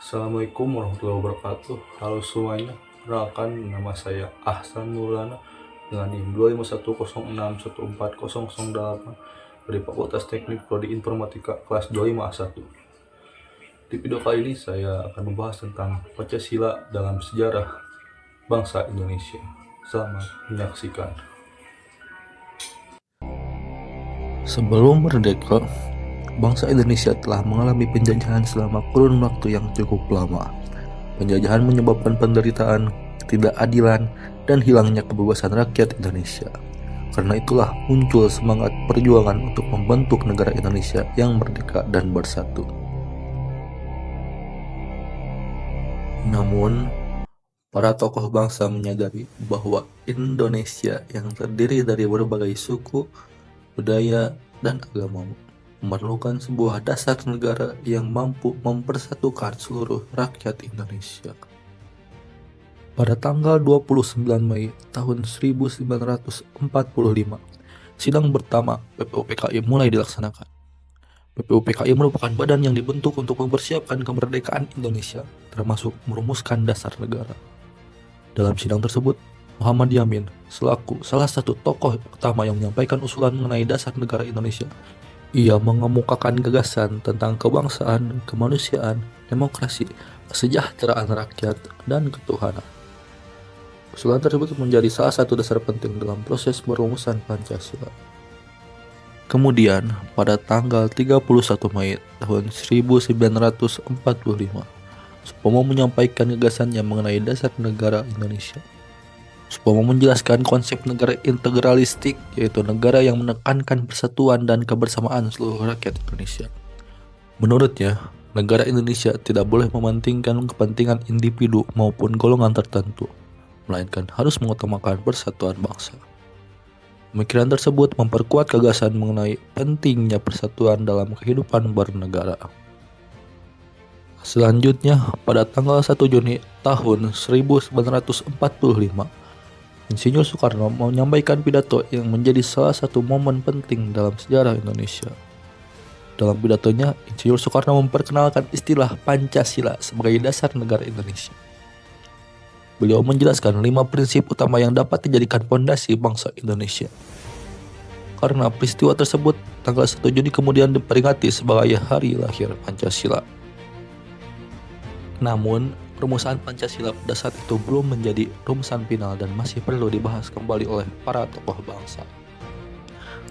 Assalamualaikum warahmatullahi wabarakatuh. Halo semuanya, perkenalkan nama saya Ahsan Maulana dengan NIM 251061408 dari Fakultas Teknik Prodi Informatika kelas 251. Di video kali ini saya akan membahas tentang Pancasila dalam sejarah bangsa Indonesia. Selamat menyaksikan. Sebelum merdeka, bangsa Indonesia telah mengalami penjajahan selama kurun waktu yang cukup lama. Penjajahan menyebabkan penderitaan, ketidakadilan, dan hilangnya kebebasan rakyat Indonesia. Karena itulah muncul semangat perjuangan untuk membentuk negara Indonesia yang merdeka dan bersatu. Namun, para tokoh bangsa menyadari bahwa Indonesia yang terdiri dari berbagai suku, budaya, dan agama memerlukan sebuah dasar negara yang mampu mempersatukan seluruh rakyat Indonesia. Pada tanggal 29 Mei tahun 1945, sidang pertama PPUPKI mulai dilaksanakan. PPUPKI merupakan badan yang dibentuk untuk mempersiapkan kemerdekaan Indonesia, termasuk merumuskan dasar negara. Dalam sidang tersebut, Muhammad Yamin selaku salah satu tokoh utama yang menyampaikan usulan mengenai dasar negara Indonesia. Ia mengemukakan gagasan tentang kebangsaan, kemanusiaan, demokrasi, kesejahteraan rakyat, dan ketuhanan. Usulan tersebut menjadi salah satu dasar penting dalam proses perumusan Pancasila. Kemudian, pada tanggal 31 Mei tahun 1945, Supomo menyampaikan gagasannya mengenai dasar negara Indonesia. Supomo menjelaskan konsep negara integralistik, yaitu negara yang menekankan persatuan dan kebersamaan seluruh rakyat Indonesia. Menurutnya, negara Indonesia tidak boleh mementingkan kepentingan individu maupun golongan tertentu, melainkan harus mengutamakan persatuan bangsa. Pemikiran tersebut memperkuat gagasan mengenai pentingnya persatuan dalam kehidupan bernegara. Selanjutnya, pada tanggal 1 Juni tahun 1945, Insinyur Soekarno menyampaikan pidato yang menjadi salah satu momen penting dalam sejarah Indonesia. Dalam pidatonya, Insinyur Soekarno memperkenalkan istilah Pancasila sebagai dasar negara Indonesia. Beliau menjelaskan 5 prinsip utama yang dapat dijadikan fondasi bangsa Indonesia. Karena peristiwa tersebut, tanggal 1 Juni kemudian diperingati sebagai hari lahir Pancasila. Namun, rumusan Pancasila pada saat itu belum menjadi rumusan final dan masih perlu dibahas kembali oleh para tokoh bangsa.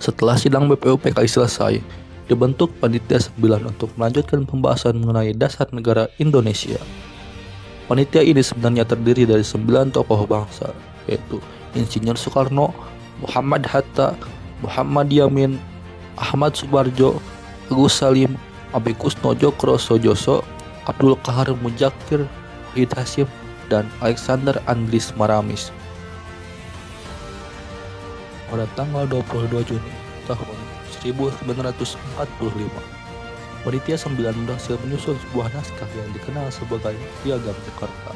Setelah sidang BPUPKI selesai, dibentuk Panitia 9 untuk melanjutkan pembahasan mengenai dasar negara Indonesia. Panitia ini sebenarnya terdiri dari 9 tokoh bangsa, yaitu Insinyur Soekarno, Muhammad Hatta, Muhammad Yamin, Ahmad Subarjo, Agus Salim, Abi Kusno Djokro Sojoso, Abdul Qahar Mujakir, Wahid Hasyim, dan Alexander Andries Maramis. Pada tanggal 22 Juni tahun 1945, Panitia 9 berhasil menyusun sebuah naskah yang dikenal sebagai Piagam Jakarta.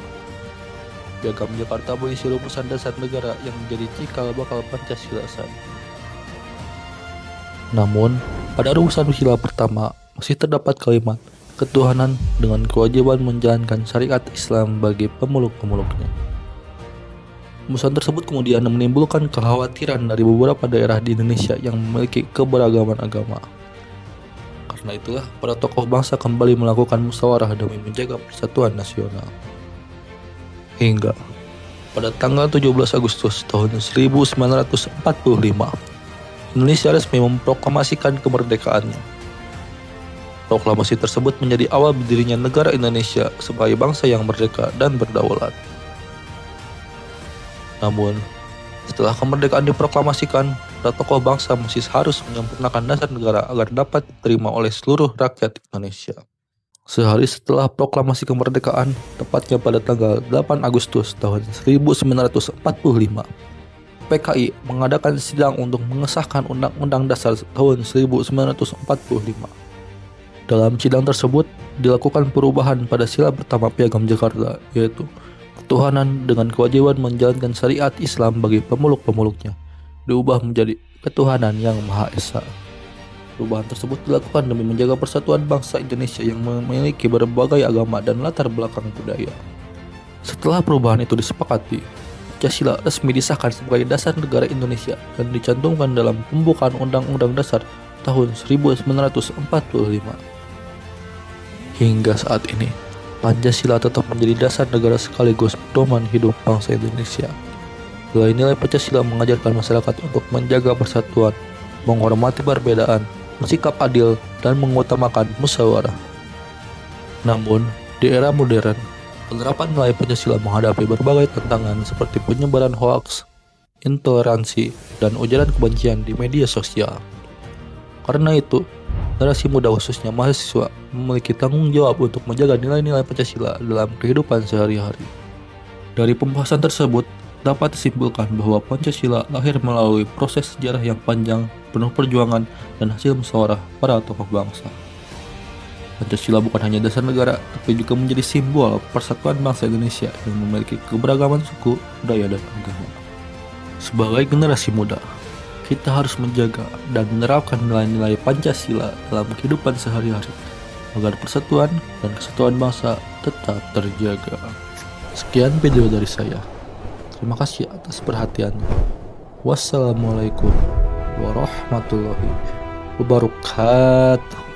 Piagam Jakarta berisi rumusan dasar negara yang menjadi cikal bakal Pancasila saat. Namun, pada rumusan sila pertama masih terdapat kalimat ketuhanan dengan kewajiban menjalankan syariat Islam bagi pemeluk-pemeluknya. Rumusan tersebut kemudian menimbulkan kekhawatiran dari beberapa daerah di Indonesia yang memiliki keberagaman agama. Karena itulah, para tokoh bangsa kembali melakukan musyawarah demi menjaga persatuan nasional. Hingga pada tanggal 17 Agustus tahun 1945, Indonesia resmi memproklamasikan kemerdekaannya. Proklamasi tersebut menjadi awal berdirinya negara Indonesia sebagai bangsa yang merdeka dan berdaulat. Namun, setelah kemerdekaan diproklamasikan, para tokoh bangsa masih harus menyempurnakan dasar negara agar dapat diterima oleh seluruh rakyat Indonesia. Sehari setelah proklamasi kemerdekaan, tepatnya pada tanggal 8 Agustus tahun 1945, PKI mengadakan sidang untuk mengesahkan Undang-Undang Dasar tahun 1945. Dalam sidang tersebut, dilakukan perubahan pada sila pertama Piagam Jakarta, yaitu ketuhanan dengan kewajiban menjalankan syariat Islam bagi pemeluk-pemeluknya, diubah menjadi ketuhanan yang Maha Esa. Perubahan tersebut dilakukan demi menjaga persatuan bangsa Indonesia yang memiliki berbagai agama dan latar belakang budaya. Setelah perubahan itu disepakati, Pancasila resmi disahkan sebagai dasar negara Indonesia dan dicantumkan dalam pembukaan Undang-Undang Dasar tahun 1945. Hingga saat ini, Pancasila tetap menjadi dasar negara sekaligus pedoman hidup bangsa Indonesia. Nilai-nilai Pancasila mengajarkan masyarakat untuk menjaga persatuan, menghormati perbedaan, bersikap adil, dan mengutamakan musyawarah. Namun, di era modern, penerapan nilai Pancasila menghadapi berbagai tantangan seperti penyebaran hoaks, intoleransi, dan ujaran kebencian di media sosial. Karena itu, generasi muda khususnya mahasiswa memiliki tanggung jawab untuk menjaga nilai-nilai Pancasila dalam kehidupan sehari-hari. Dari pembahasan tersebut, dapat disimpulkan bahwa Pancasila lahir melalui proses sejarah yang panjang, penuh perjuangan, dan hasil musyawarah para tokoh bangsa. Pancasila bukan hanya dasar negara, tapi juga menjadi simbol persatuan bangsa Indonesia yang memiliki keberagaman suku, budaya, dan agama. Sebagai generasi muda, kita harus menjaga dan menerapkan nilai-nilai Pancasila dalam kehidupan sehari-hari, agar persatuan dan kesatuan bangsa tetap terjaga. Sekian video dari saya. Terima kasih atas perhatiannya. Wassalamualaikum warahmatullahi wabarakatuh.